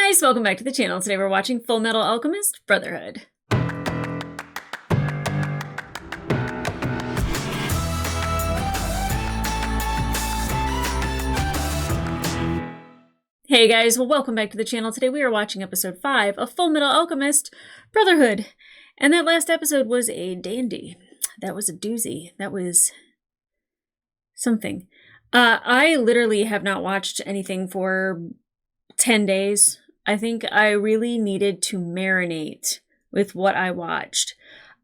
guys, welcome back to the channel. Today we're watching Fullmetal Alchemist Brotherhood. Hey guys, well welcome back to the channel. Today we are watching episode 5 of Fullmetal Alchemist Brotherhood. And that last episode was a dandy. That was a doozy. That was something. I literally have not watched anything for 10 days. I think I really needed to marinate with what I watched.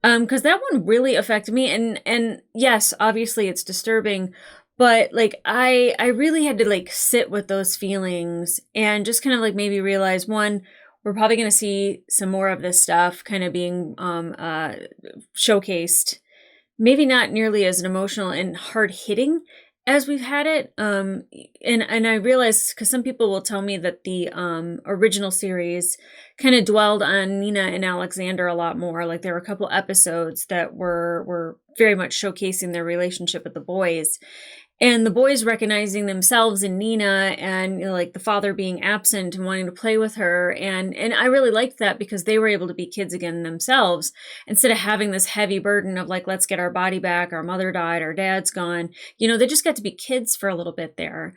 Because that one really affected me. And yes, obviously it's disturbing, but like I really had to like sit with those feelings and just kind of like maybe realize, one, we're probably going to see some more of this stuff kind of being showcased. Maybe not nearly as emotional and hard hitting as we've had it. And I realized, because some people will tell me that the original series kind of dwelled on Nina and Alexander a lot more. Like there were a couple episodes that were very much showcasing their relationship with the boys. And the boys recognizing themselves in Nina and, you know, like the father being absent and wanting to play with her. And I really liked that because they were able to be kids again themselves instead of having this heavy burden of like, let's get our body back. Our mother died. Our dad's gone. You know, they just got to be kids for a little bit there.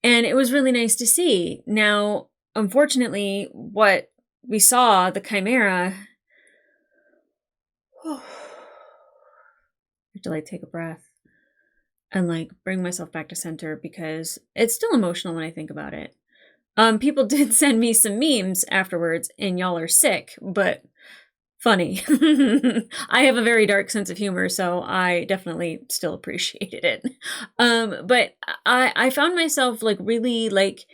And it was really nice to see. Now, unfortunately, what we saw, the Chimera, I have to like take a breath and like bring myself back to center because it's still emotional when I think about it. People did send me some memes afterwards, and y'all are sick, but funny. I have a very dark sense of humor, so I definitely still appreciated it. But I found myself like really like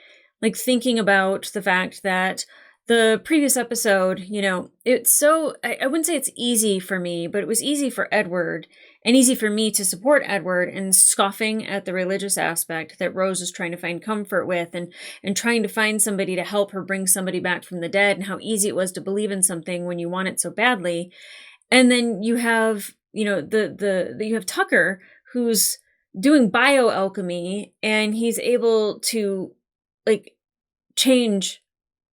thinking about the fact that the previous episode, you know, it's so, I wouldn't say it's easy for me, but it was easy for Edward and easy for me to support Edward and scoffing at the religious aspect that Rose is trying to find comfort with and trying to find somebody to help her bring somebody back from the dead, and how easy it was to believe in something when you want it so badly. And then you have, you know, you have Tucker, who's doing bioalchemy, and he's able to like change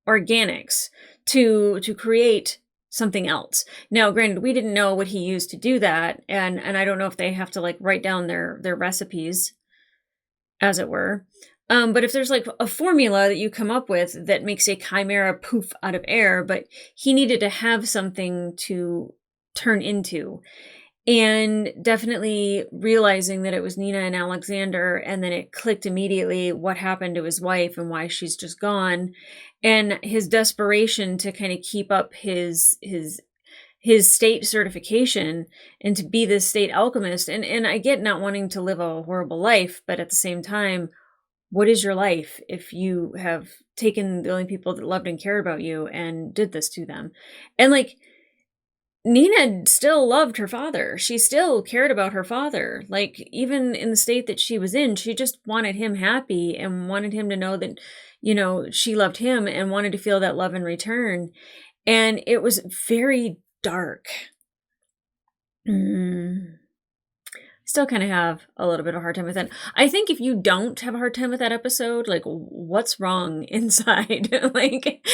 organics to create something else. Now, granted, we didn't know what he used to do that, and I don't know if they have to like write down their recipes, as it were. But if there's like a formula that you come up with that makes a chimera poof out of air, but he needed to have something to turn into. And definitely realizing that it was Nina and Alexander, and then it clicked immediately what happened to his wife and why she's just gone, and his desperation to kind of keep up his state certification and to be this state alchemist. And I get not wanting to live a horrible life, but at the same time, what is your life if you have taken the only people that loved and cared about you and did this to them? And like, Nina still loved her father. She still cared about her father. Like, even in the state that she was in, she just wanted him happy and wanted him to know that, you know, she loved him and wanted to feel that love in return. And it was very dark. Still kind of have a little bit of a hard time with it. I think if you don't have a hard time with that episode, like, what's wrong inside? Like,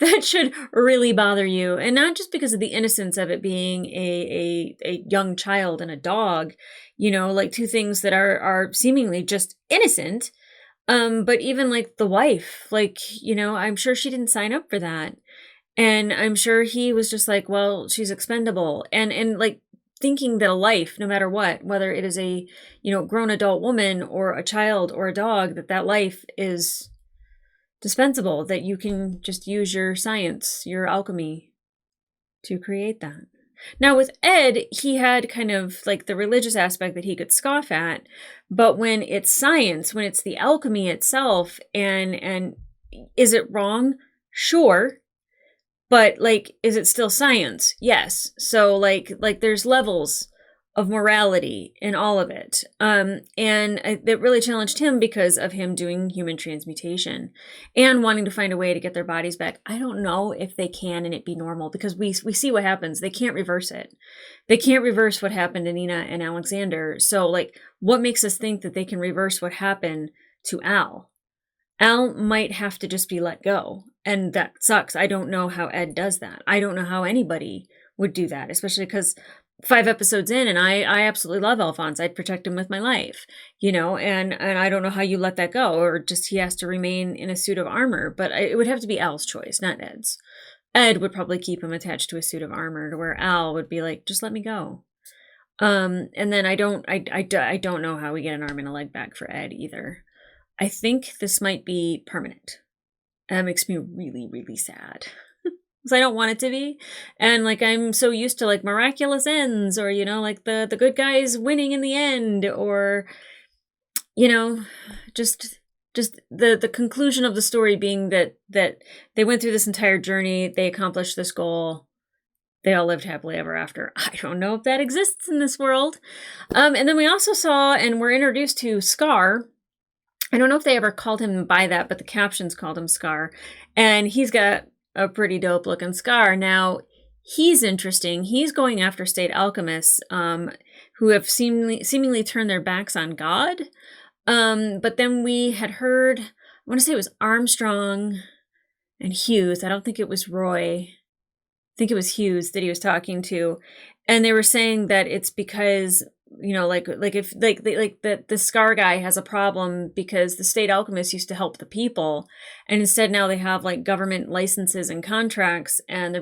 that should really bother you. And not just because of the innocence of it being a young child and a dog, you know, like two things that are seemingly just innocent. But even like the wife, like, you know, I'm sure she didn't sign up for that. And I'm sure he was just like, well, she's expendable. And like, thinking that a life, no matter what, whether it is a, you know, grown adult woman or a child or a dog, that life is dispensable, that you can just use your science, your alchemy to create that. Now with Ed, he had kind of like the religious aspect that he could scoff at, but when it's science, when it's the alchemy itself, and is it wrong? Sure. But like, is it still science? Yes. So like there's levels of morality in all of it. And it really challenged him because of him doing human transmutation and wanting to find a way to get their bodies back. I don't know if they can and it be normal, because we see what happens. They can't reverse it. They can't reverse what happened to Nina and Alexander. So like, what makes us think that they can reverse what happened to Al? Al might have to just be let go. And that sucks. I don't know how Ed does that. I don't know how anybody would do that, especially because 5 episodes in, and I absolutely love Alphonse. I'd protect him with my life, and I don't know how you let that go, or just he has to remain in a suit of armor. But it would have to be Al's choice, not Ed's. Ed would probably keep him attached to a suit of armor, to where Al would be like, just let me go. And then I don't know how we get an arm and a leg back for Ed either. I think this might be permanent. And that makes me really, really sad. Because I don't want it to be. And like I'm so used to like miraculous ends, or like the good guys winning in the end, or just the conclusion of the story being that they went through this entire journey, they accomplished this goal, they all lived happily ever after. I don't know if that exists in this world. And then we also saw and were introduced to Scar. I don't know if they ever called him by that, but the captions called him Scar. And he's got a pretty dope looking scar. Now, he's interesting. He's going after state alchemists who have seemingly turned their backs on God. But then we had heard, I want to say it was Armstrong and Hughes. I don't think it was Roy. I think it was Hughes that he was talking to. And they were saying that it's because if the Scar guy has a problem because the state alchemists used to help the people, and instead now they have like government licenses and contracts, and they're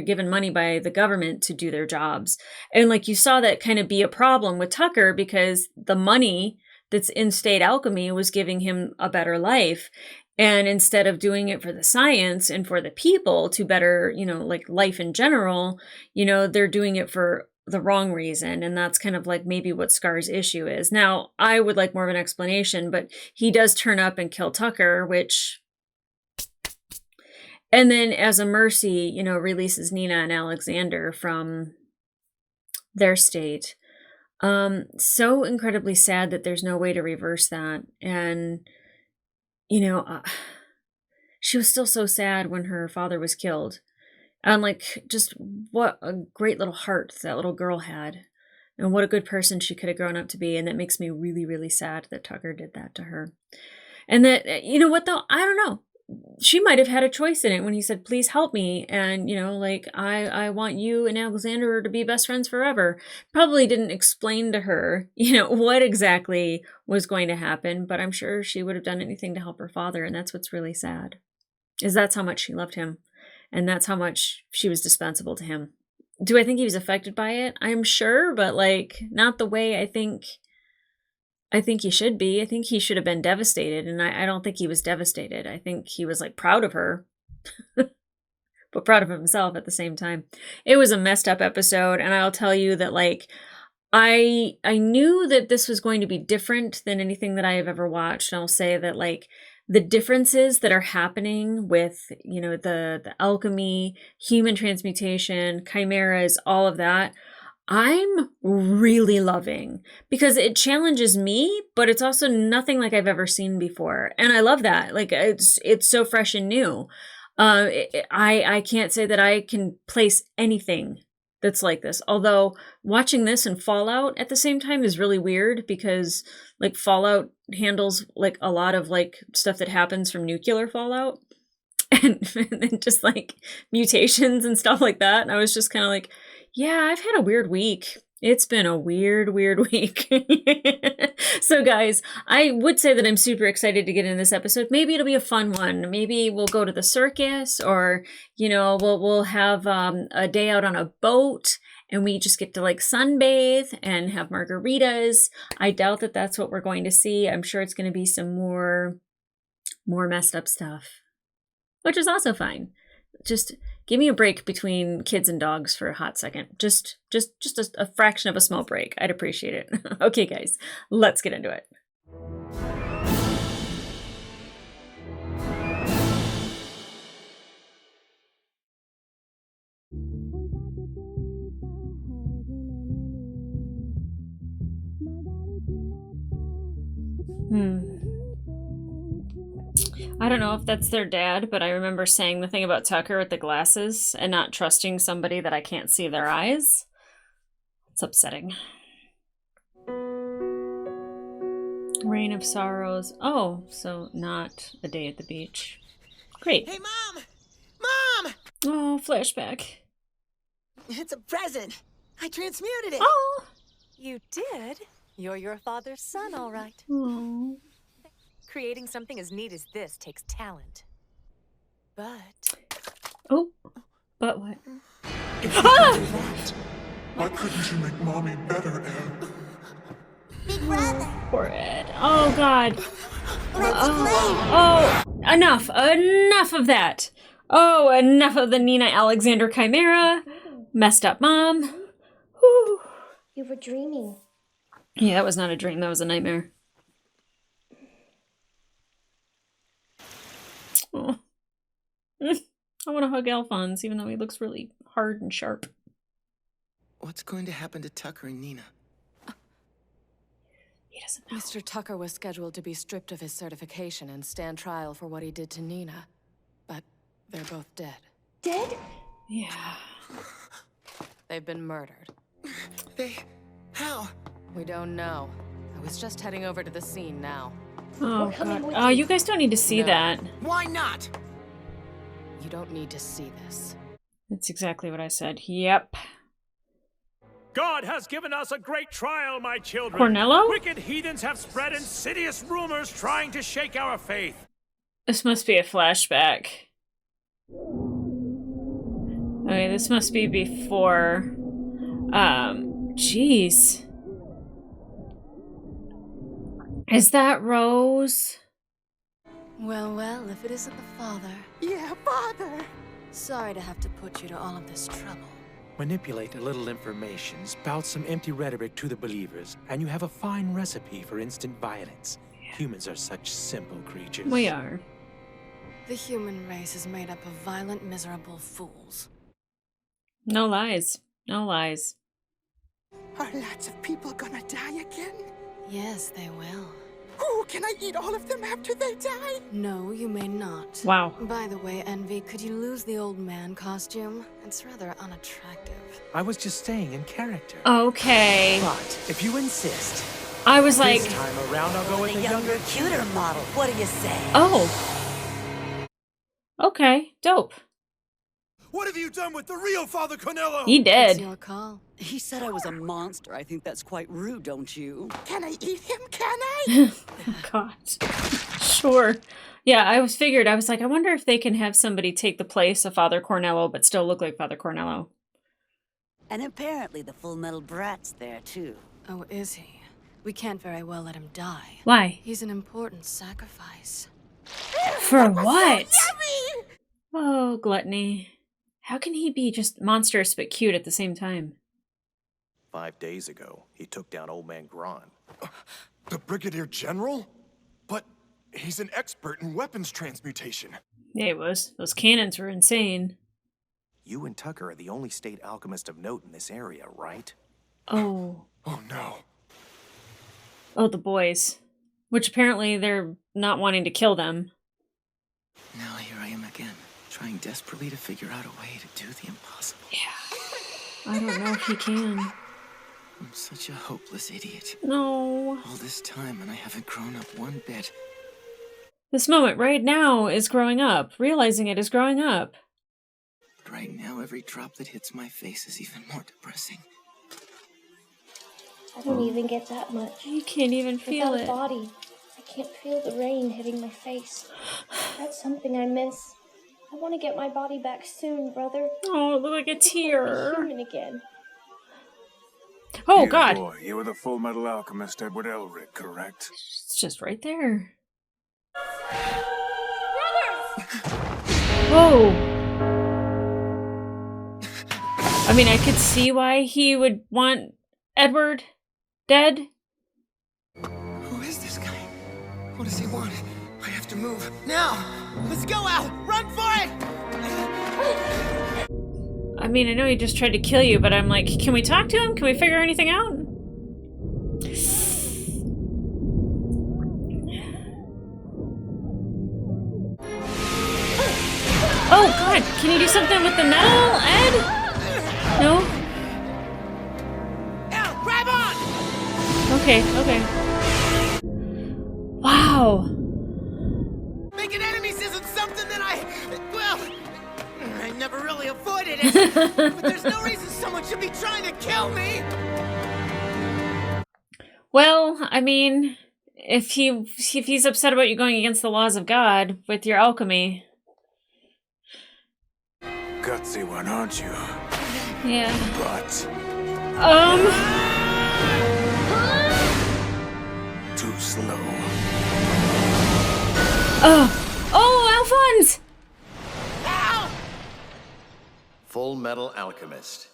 given money by the government to do their jobs. And like you saw that kind of be a problem with Tucker, because the money that's in state alchemy was giving him a better life. And instead of doing it for the science and for the people to better, like life in general, they're doing it for the wrong reason. And that's kind of like maybe what Scar's issue is. Now, I would like more of an explanation, but he does turn up and kill Tucker, and then as a mercy, releases Nina and Alexander from their state. So incredibly sad that there's no way to reverse that. And, she was still so sad when her father was killed. And like, just what a great little heart that little girl had. And what a good person she could have grown up to be. And that makes me really, really sad that Tucker did that to her. And that, you know what though? I don't know. She might have had a choice in it when he said, please help me. And, I want you and Alexander to be best friends forever. Probably didn't explain to her, what exactly was going to happen. But I'm sure she would have done anything to help her father. And that's what's really sad, is that's how much she loved him. And that's how much she was dispensable to him. Do I think he was affected by it? I'm sure, but like not the way I think he should be. I think he should have been devastated, and I don't think he was devastated. I think he was like proud of her, but proud of himself at the same time. It was a messed up episode, and I'll tell you that like I knew that this was going to be different than anything that I have ever watched. And I'll say that like the differences that are happening with, the alchemy, human transmutation, chimeras, all of that, I'm really loving, because it challenges me, but it's also nothing like I've ever seen before. And I love that. Like it's so fresh and new. I can't say that I can place anything that's like this. Although watching this and Fallout at the same time is really weird, because like Fallout handles like a lot of like stuff that happens from nuclear fallout and then just like mutations and stuff like that. And I was just kind of like, yeah, I've had a weird week. It's been a weird week. So guys, I would say that I'm super excited to get in this episode. Maybe it'll be a fun one. Maybe we'll go to the circus, or, we'll have a day out on a boat and we just get to like sunbathe and have margaritas. I doubt that that's what we're going to see. I'm sure it's going to be some more messed up stuff, which is also fine. Just give me a break between kids and dogs for a hot second. Just a fraction of a small break. I'd appreciate it. Okay, guys, let's get into it. I don't know if that's their dad, but I remember saying the thing about Tucker with the glasses and not trusting somebody that I can't see their eyes. It's upsetting. Rain of Sorrows. Oh, so not A Day at the Beach. Great. Hey, Mom! Mom! Oh, flashback. It's a present. I transmuted it. Oh. You did? You're your father's son, all right. Oh. Creating something as neat as this takes talent. But... Oh. But what? Why couldn't you make Mommy better, Ed? Big brother. Poor Ed. Oh, God. Let's play. Oh, enough. Enough of that. Oh, enough of the Nina Alexander chimera. Messed up mom. Whew. You were dreaming. Yeah, that was not a dream. That was a nightmare. Oh. I want to hug Alphonse, even though he looks really hard and sharp. What's going to happen to Tucker and Nina? He doesn't know. Mr. Tucker was scheduled to be stripped of his certification and stand trial for what he did to Nina. But they're both dead. Dead? Yeah. They've been murdered. How? We don't know. I was just heading over to the scene now. Oh, We're coming God. with Oh, you. you guys don't need to see No. that. Why not? You don't need to see this. That's exactly what I said. Yep. God has given us a great trial, my children. Cornello? Wicked heathens have spread insidious rumors trying to shake our faith. This must be a flashback. Okay, this must be before... Jeez. Is that Rose? Well, well, if it isn't the father. Yeah, Father. Sorry to have to put you to all of this trouble. Manipulate a little information, spout some empty rhetoric to the believers, and you have a fine recipe for instant violence. Humans are such simple creatures. We are. The human race is made up of violent, miserable fools. No lies. No lies. Are lots of people gonna die again? Yes, they will. Ooh, can I eat all of them after they die? No, you may not. Wow. By the way, Envy, could you lose the old man costume? It's rather unattractive. I was just staying in character. Okay. But if you insist, I was like, this time around I'll go with the younger, cuter model. What do you say? oh. Okay. Dope. What have you done with the real Father Cornello? He It's did. your call. He said I was a monster. I think that's quite rude, don't you? Can I eat him? Can I? Oh, God. Sure. Yeah, I was like, I wonder if they can have somebody take the place of Father Cornello but still look like Father Cornello. And apparently the Fullmetal brat's there, too. Oh, is he? We can't very well let him die. Why? He's an important sacrifice. For what? Oh, gluttony. How can he be just monstrous but cute at the same time? 5 days ago, he took down Old Man Gron. The Brigadier General? But he's an expert in weapons transmutation. Yeah, it was. Those cannons were insane. You and Tucker are the only state alchemist of note in this area, right? Oh. Oh no. Oh, the boys. Which apparently they're not wanting to kill them. Now here I am again, trying desperately to figure out a way to do the impossible. Yeah. I don't know if he can. I'm such a hopeless idiot. No. All this time and I haven't grown up one bit. This moment right now is growing up. Realizing it is growing up. But right now, every drop that hits my face is even more depressing. I don't even get that much. You can't even feel Without a it. body, I can't feel the rain hitting my face. That's something I miss. I want to get my body back soon, brother. Oh, look like a I want to tear. be human again. Oh, Here, God. boy, you were the Fullmetal Alchemist Edward Elric, correct? It's just right there. Whoa. I mean, I could see why he would want Edward dead. Who is this guy? What does he want? I have to move. Now! Let's go out! Run for it! I mean, I know he just tried to kill you, but I'm like, can we talk to him? Can we figure anything out? Oh, God. Can you do something with the metal, Ed? No? Now, grab on! Okay, okay. Wow. Making enemies isn't something that I never really avoided it. But there's no reason someone should be trying to kill me. Well, I mean, if he's upset about you going against the laws of God with your alchemy. Gutsy one, aren't you? Yeah. But too slow. Oh, Alphonse! Fullmetal Alchemist.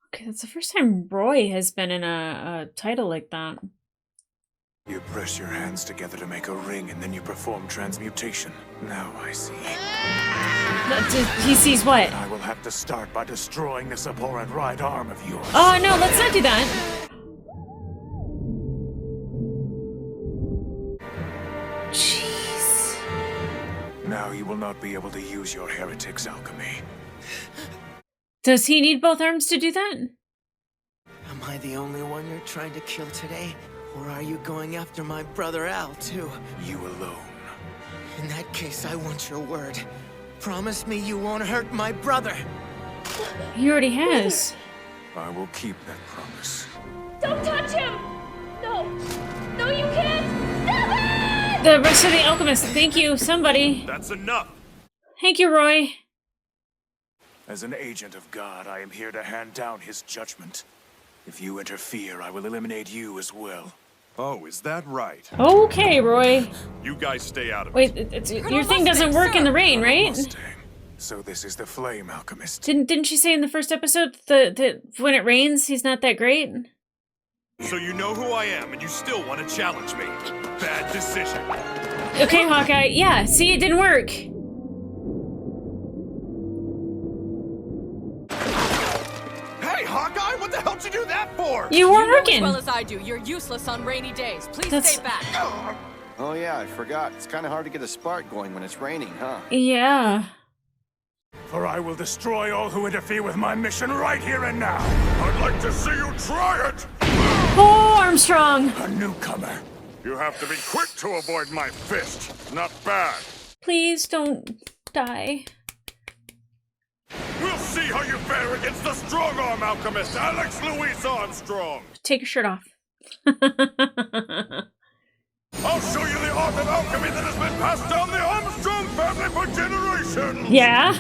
Okay, that's the first time Roy has been in a title like that. You press your hands together to make a ring, and then you perform transmutation. Now I see. He sees what? I will have to start by destroying this abhorrent right arm of yours. Oh no, let's not do that. Jeez. Now you will not be able to use your heretic's alchemy. Does he need both arms to do that? Am I the only one you're trying to kill today? Or are you going after my brother Al, too? You alone. In that case, I want your word. Promise me you won't hurt my brother. He already has. I will keep that promise. Don't touch him! No! No, you can't! Stop it! The rest of the Alchemist. Thank you, somebody. That's enough. Thank you, Roy. As an agent of God, I am here to hand down his judgment. If you interfere, I will eliminate you as well. Oh, is that right? Okay, Roy. You guys stay out of Wait, your thing doesn't work in the rain, right? Mustang. So this is the flame, Alchemist. Didn't she say in the first episode that when it rains, he's not that great? So you know who I am, and you still want to challenge me. Bad decision. Okay, Hawkeye. Yeah, see, it didn't work. Hey, Hawkeye, what the hell did you do that for? You weren't know working. as well as I do, you're useless on rainy days. Please stay back. Oh yeah, I forgot. It's kind of hard to get a spark going when it's raining, huh? Yeah. For I will destroy all who interfere with my mission right here and now. I'd like to see you try it! Oh, Armstrong. A newcomer. You have to be quick to avoid my fist. Not bad. Please don't die. We'll see how you fare against the strong-arm alchemist, Alex Louis Armstrong. Take your shirt off. I'll show you the art of alchemy that has been passed down the Armstrong family for generations. Yeah.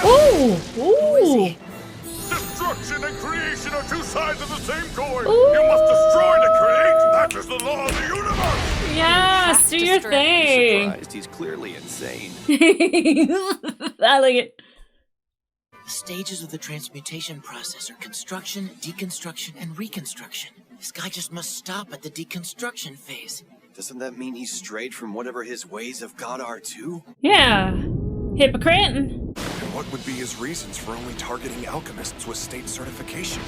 Ooh. Ooh. Destruction and creation are two sides of the same coin. Ooh. You must destroy to create. That is the law of the universe. Yes, do your thing. Surprised, he's clearly insane. I like it. The stages of the transmutation process are construction, deconstruction, and reconstruction. This guy just must stop at the deconstruction phase. Doesn't that mean he's strayed from whatever his ways of God are too? Yeah. Hypocrite. And what would be his reasons for only targeting alchemists with state certification?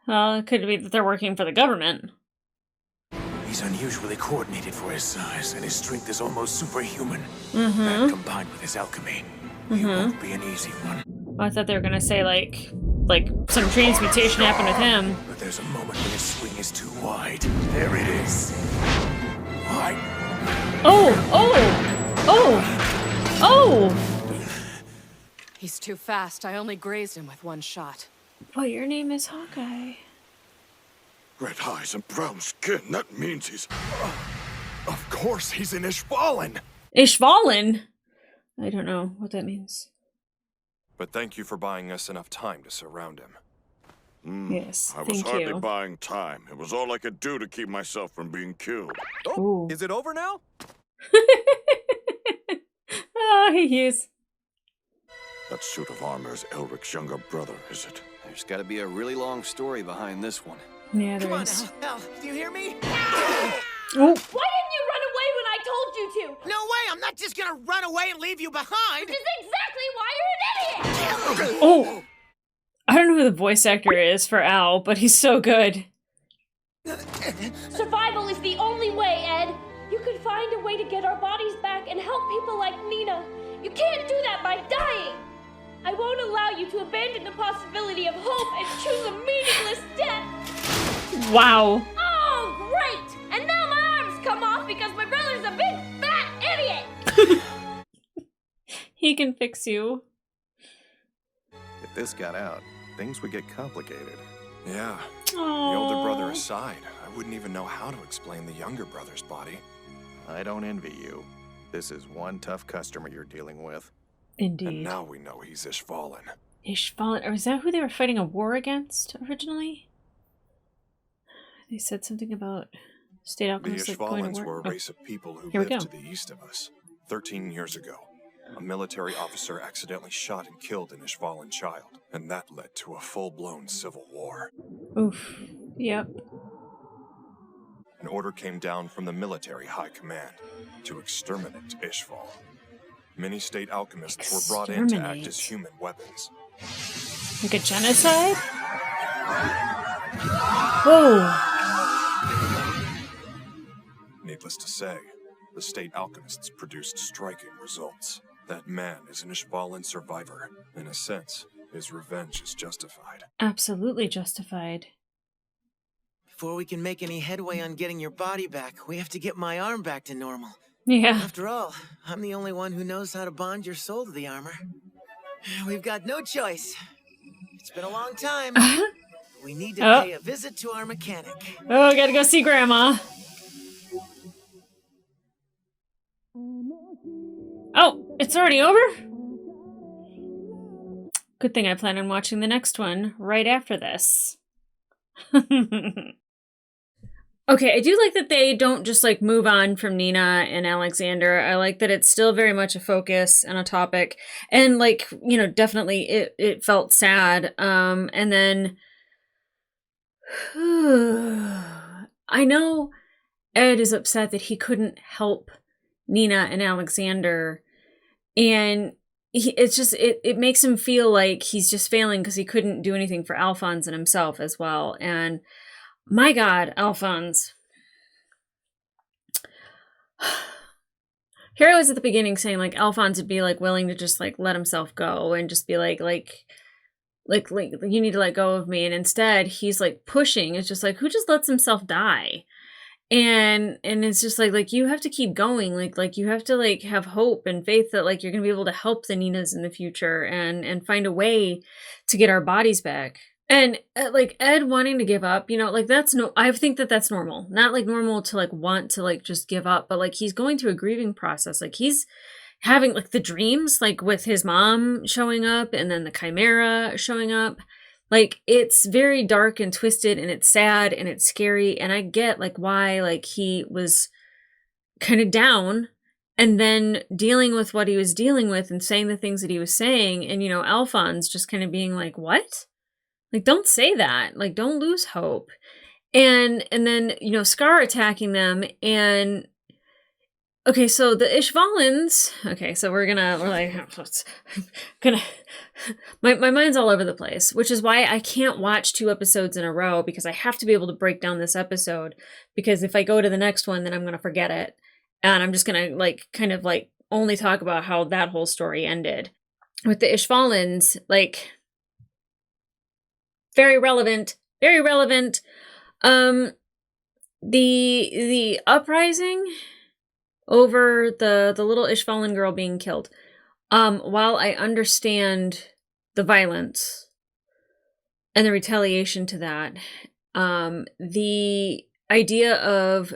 Well, it could be that they're working for the government. He's unusually coordinated for his size, and his strength is almost superhuman. That combined with his alchemy, he won't be an easy one. I thought they were gonna say like some transmutation happened with him. But there's a moment when his swing is too wide. There it is. Why? Oh! He's too fast. I only grazed him with one shot. Well, your name is Hawkeye. Red eyes and brown skin, that means he's... of course, he's an Ishvalan! Ishvalan? I don't know what that means. But thank you for buying us enough time to surround him. Yes, I was thank hardly you. buying time. It was all I could do to keep myself from being killed. Ooh. Is it over now? Oh, he is. That suit of armor is Elric's younger brother, is it? There's got to be a really long story behind this one. Yeah, there Come on, is. Al, do you hear me? Oh. Why didn't you run away when I told you to? No way, I'm not just gonna run away and leave you behind! Which is exactly why you're an idiot! Oh! I don't know who the voice actor is for Al, but he's so good. Survival is the only way, Ed. You could find a way to get our bodies back and help people like Nina. You can't do that by dying. I won't allow you to abandon the possibility of hope and choose a meaningless death. Wow. Oh, great! And now my arms come off because my brother's a big fat idiot! He can fix you. If this got out, things would get complicated. Yeah. Aww. The older brother aside, I wouldn't even know how to explain the younger brother's body. I don't envy you. This is one tough customer you're dealing with. Indeed. And now we know he's Ishvalan. Ishvalan, or is that who they were fighting a war against originally? They said something about state The alchemists like going Ishvalans to were war. a race of people who Here we lived go. to the east of us. 13 years ago, a military officer accidentally shot and killed an Ishvalan child, and that led to a full-blown civil war. Oof. Yep. An order came down from the military high command to exterminate Ishval. Many state alchemists were brought in to act as human weapons. Like a genocide? Whoa. Needless to say, the state alchemists produced striking results. That man is an Ishvalan survivor. In a sense, his revenge is justified. Absolutely justified. Before we can make any headway on getting your body back, we have to get my arm back to normal. Yeah. After all, I'm the only one who knows how to bond your soul to the armor. We've got no choice. It's been a long time. We need to pay a visit to our mechanic. Oh, I gotta go see Grandma. Oh, it's already over? Good thing I plan on watching the next one right after this. Okay, I do like that they don't just like move on from Nina and Alexander. I like that it's still very much a focus and a topic. And like, you know, definitely it felt sad. And then I know Ed is upset that he couldn't help Nina and Alexander. And it's just, it makes him feel like he's just failing because he couldn't do anything for Alphonse and himself as well. And my God, Alphonse. Here I was at the beginning saying like Alphonse would be like willing to just like let himself go and just be like you need to let go of me. And instead he's like pushing. It's just like, who just lets himself die? And it's just like you have to keep going. Like you have to like have hope and faith that like you're gonna be able to help the Ninas in the future and find a way to get our bodies back. And like Ed wanting to give up, you know, like I think that that's normal. Not like normal to like want to like just give up, but like he's going through a grieving process. Like he's having like the dreams, like with his mom showing up and then the chimera showing up. Like it's very dark and twisted and it's sad and it's scary. And I get like why like he was kind of down and then dealing with what he was dealing with and saying the things that he was saying. And, you know, Alphonse just kind of being like, what? Like, don't say that. Like, don't lose hope. And then, you know, Scar attacking them. And, okay, so the Ishvalans. Okay, so we're like, my mind's all over the place, which is why I can't watch 2 episodes in a row because I have to be able to break down this episode. Because if I go to the next one, then I'm going to forget it. And I'm just going to, like, kind of, like, only talk about how that whole story ended. With the Ishvalans, like, very relevant. The uprising over the little Ishvalan girl being killed. While I understand the violence and the retaliation to that, the idea of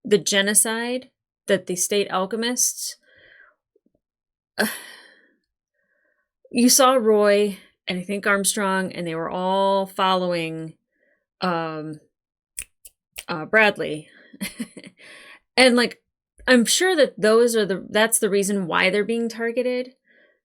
the genocide that the state alchemists, you saw Roy and I think Armstrong, and they were all following Bradley. And like, I'm sure that that's the reason why they're being targeted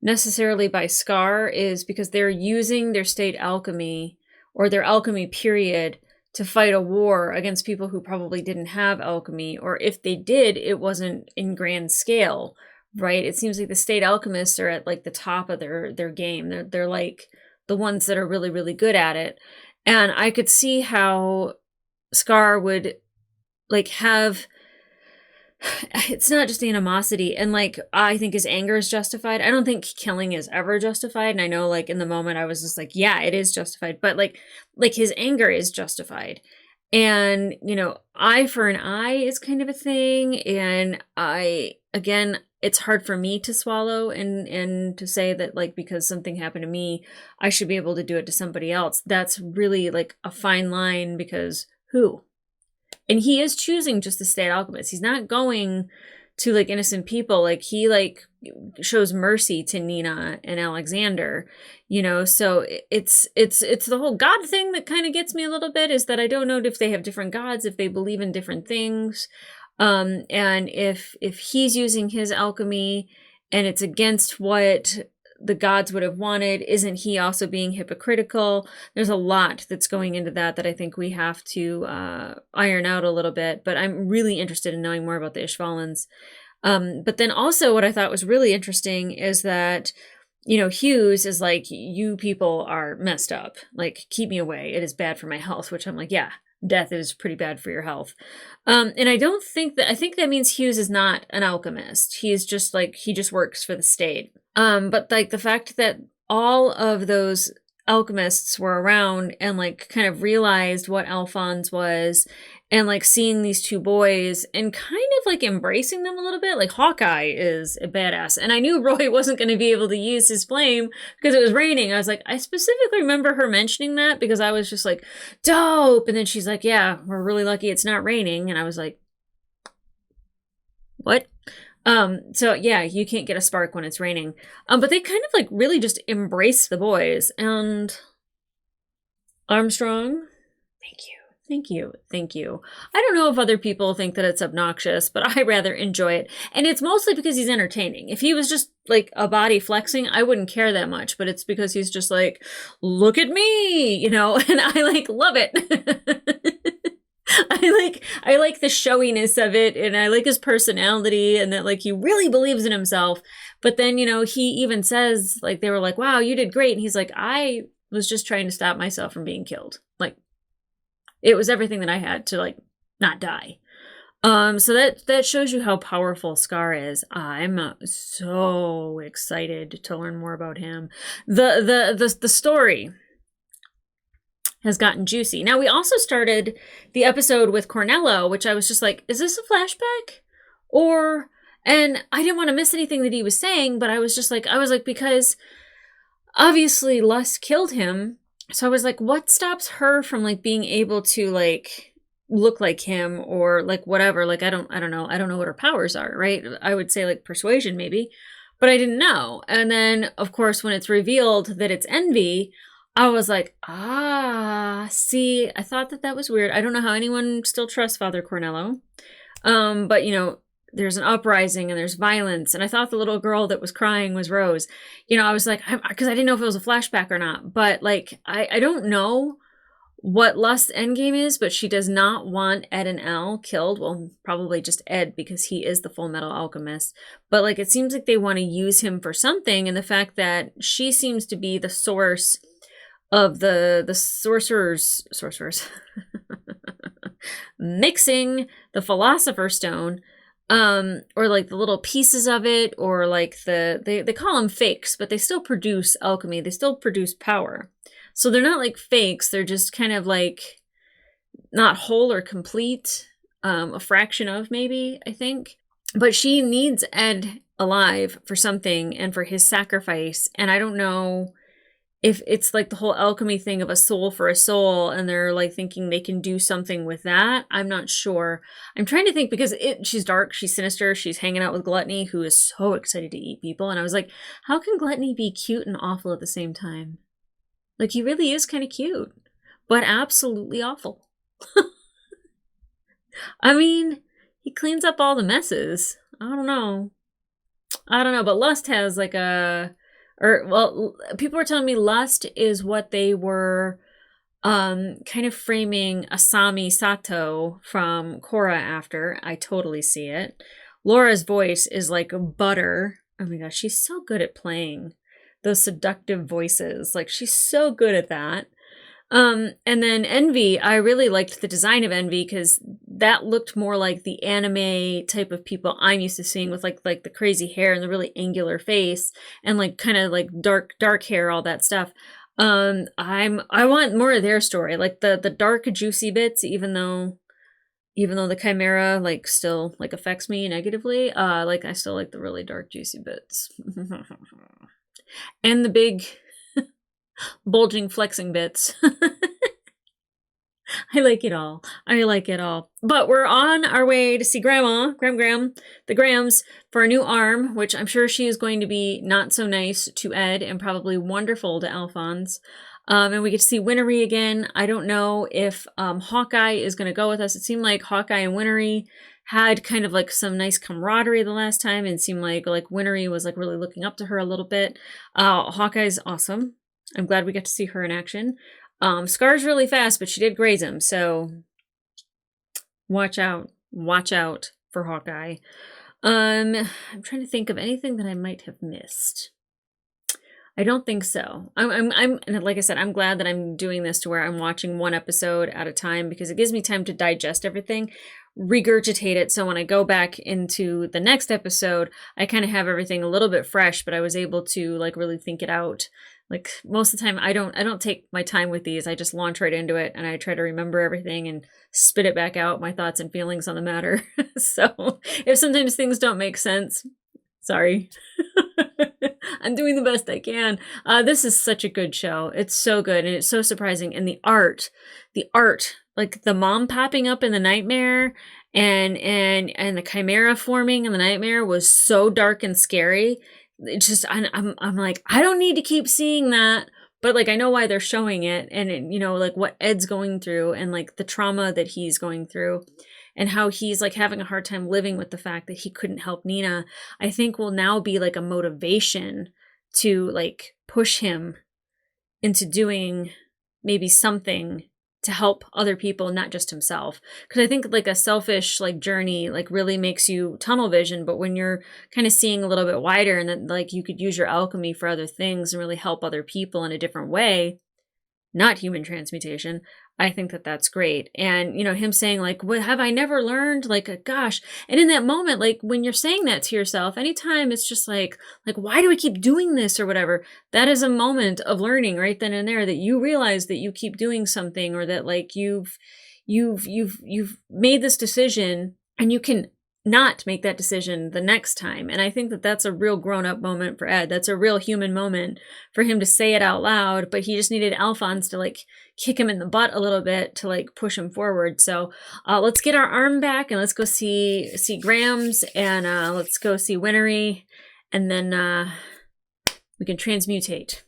necessarily by Scar, is because they're using their state alchemy or their alchemy period to fight a war against people who probably didn't have alchemy, or if they did, it wasn't in grand scale. Right? It seems like the state alchemists are at like the top of their game. They're like the ones that are really, really good at it. And I could see how Scar would like have it's not just animosity. And like, I think his anger is justified. I don't think killing is ever justified. And I know like in the moment I was just like, yeah, it is justified. But like his anger is justified. And, you know, eye for an eye is kind of a thing. And again, it's hard for me to swallow and to say that like, because something happened to me, I should be able to do it to somebody else. That's really like a fine line, because who? And he is choosing just to stay at Alchemist. He's not going to like innocent people. Like he like shows mercy to Nina and Alexander, you know. So it's the whole God thing that kind of gets me a little bit, is that I don't know if they have different gods, if they believe in different things. And if he's using his alchemy and it's against what the gods would have wanted, isn't he also being hypocritical? There's a lot that's going into that I think we have to iron out a little bit, but I'm really interested in knowing more about the Ishvalans. But then also what I thought was really interesting is that, you know, Hughes is like, you people are messed up, like keep me away, it is bad for my health, which I'm like, yeah, death is pretty bad for your health. And I think that means Hughes is not an alchemist. He's just like, he just works for the state. But like the fact that all of those alchemists were around and like kind of realized what Alphonse was, and like seeing these two boys and kind of like embracing them a little bit. Like Hawkeye is a badass. And I knew Roy wasn't going to be able to use his flame because it was raining. I was like, I specifically remember her mentioning that because I was just like, dope. And then she's like, yeah, we're really lucky it's not raining. And I was like, what? So yeah, you can't get a spark when it's raining. But they kind of like really just embraced the boys. And Armstrong, thank you. I don't know if other people think that it's obnoxious, but I rather enjoy it. And it's mostly because he's entertaining. If he was just like a body flexing, I wouldn't care that much, but it's because he's just like, look at me, you know, and I like love it. I like the showiness of it, and I like his personality, and that like he really believes in himself. But then, you know, he even says, like, they were like, wow, you did great. And he's like, I was just trying to stop myself from being killed. Like, it was everything that I had to like not die. So that shows you how powerful Scar is. I'm so excited to learn more about him. The story has gotten juicy. Now, we also started the episode with Cornello, which I was just like, is this a flashback? And I didn't want to miss anything that he was saying, but I was like, because obviously Lust killed him. So I was like, what stops her from like being able to like look like him or like whatever? Like, I don't know. I don't know what her powers are, right? I would say like persuasion maybe, but I didn't know. And then of course, when it's revealed that it's envy, I was like, see, I thought that was weird. I don't know how anyone still trusts Father Cornello. But, you know, there's an uprising and there's violence. And I thought the little girl that was crying was Rose. You know, I was like, because I didn't know if it was a flashback or not. But, like, I don't know what Lust's endgame is, but she does not want Ed and Elle killed. Well, probably just Ed because he is the Fullmetal Alchemist. But, like, it seems like they want to use him for something. And the fact that she seems to be the source of the sorcerers mixing the Philosopher's Stone, or like the little pieces of it, or like they call them fakes, but they still produce alchemy, they still produce power. So they're not like fakes, they're just kind of like not whole or complete, a fraction of maybe, I think. But she needs Ed alive for something and for his sacrifice, and I don't know if it's like the whole alchemy thing of a soul for a soul, and they're like thinking they can do something with that. I'm not sure. I'm trying to think because she's dark, she's sinister, she's hanging out with Gluttony, who is so excited to eat people. And I was like, how can Gluttony be cute and awful at the same time? Like, he really is kind of cute, but absolutely awful. I mean, he cleans up all the messes. I don't know, but Lust has like people were telling me Lust is what they were kind of framing Asami Sato from Korra after. I totally see it. Laura's voice is like butter. Oh my gosh, she's so good at playing those seductive voices. Like, she's so good at that. And then Envy, I really liked the design of Envy because that looked more like the anime type of people I'm used to seeing, with like the crazy hair and the really angular face and like kind of like dark hair, all that stuff. I want more of their story, like the dark juicy bits, even though the chimera like still like affects me negatively. Like I still like the really dark juicy bits. And the big bulging flexing bits. I like it all. I like it all. But we're on our way to see Graham, the Grahams, for a new arm, which I'm sure she is going to be not so nice to Ed and probably wonderful to Alphonse. And we get to see Winnery again. I don't know if Hawkeye is going to go with us. It seemed like Hawkeye and Winnery had kind of like some nice camaraderie the last time, and seemed like Winnery was like really looking up to her a little bit. Hawkeye's awesome. I'm glad we got to see her in action. Scar's really fast, but she did graze him, so watch out for Hawkeye. I'm trying to think of anything that I might have missed. I don't think so. I'm like I said, I'm glad that I'm doing this to where I'm watching one episode at a time, because it gives me time to digest everything, regurgitate it, so when I go back into the next episode, I kind of have everything a little bit fresh, but I was able to like really think it out. Like most of the time I don't take my time with these. I just launch right into it and I try to remember everything and spit it back out, my thoughts and feelings on the matter. So if sometimes things don't make sense, sorry. I'm doing the best I can. This is such a good show. It's so good and it's so surprising. And the art, like the mom popping up in the nightmare and the chimera forming in the nightmare was so dark and scary. It's just, I'm like, I don't need to keep seeing that, but like I know why they're showing it, and it, you know, like what Ed's going through and like the trauma that he's going through, and how he's like having a hard time living with the fact that he couldn't help Nina, I think will now be like a motivation to like push him into doing maybe something to help other people, not just himself. Because I think like a selfish like journey like really makes you tunnel vision, but when you're kind of seeing a little bit wider and that like you could use your alchemy for other things and really help other people in a different way, not human transmutation, I think that that's great. And, you know, him saying like, what have I never learned? Like, gosh. And in that moment, like when you're saying that to yourself, anytime it's just like, why do I keep doing this or whatever? That is a moment of learning right then and there, that you realize that you keep doing something, or that like you've made this decision and you can not make that decision the next time. And I think that that's a real grown-up moment for Ed. That's a real human moment for him to say it out loud, but he just needed Alphonse to like kick him in the butt a little bit to like push him forward. So let's get our arm back and let's go see Grams, and let's go see Winnery, and then we can transmutate.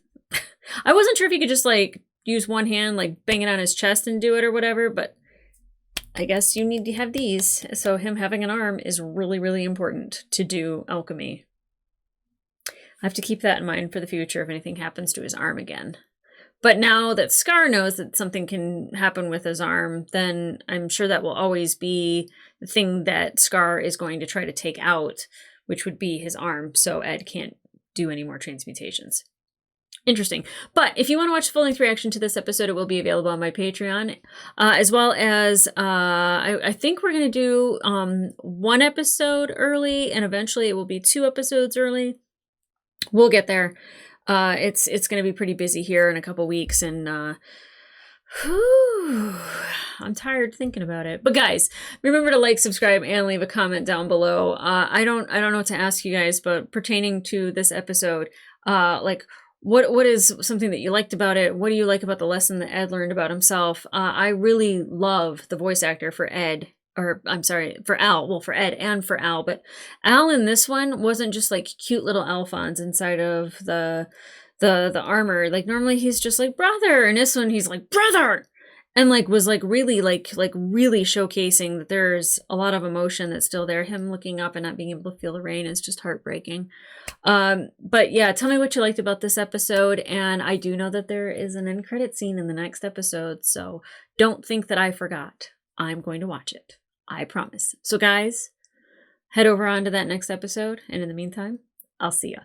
I wasn't sure if he could just like use one hand, like bang it on his chest and do it or whatever, but I guess you need to have these. So him having an arm is really, really important to do alchemy. I have to keep that in mind for the future if anything happens to his arm again. But now that Scar knows that something can happen with his arm, then I'm sure that will always be the thing that Scar is going to try to take out, which would be his arm, so Ed can't do any more transmutations. Interesting. But if you want to watch the full-length reaction to this episode, it will be available on my Patreon, as well as I think we're going to do one episode early, and eventually it will be 2 episodes early. We'll get there. It's going to be pretty busy here in a couple weeks, and I'm tired thinking about it. But guys, remember to like, subscribe, and leave a comment down below. I don't know what to ask you guys, but pertaining to this episode, like, what is something that you liked about it? What do you like about the lesson that Ed learned about himself? I really love the voice actor for Ed, or I'm sorry, for Al. Well, for Ed and for Al, but Al in this one wasn't just like cute little Alphonse inside of the armor. Like normally he's just like brother, and this one he's like brother, and like was like really really showcasing that there's a lot of emotion that's still there. Him looking up and not being able to feel the rain is just heartbreaking. But yeah, tell me what you liked about this episode. And I do know that there is an end credit scene in the next episode, so don't think that I forgot. I'm going to watch it. I promise. So guys, head over on to that next episode. And in the meantime, I'll see ya.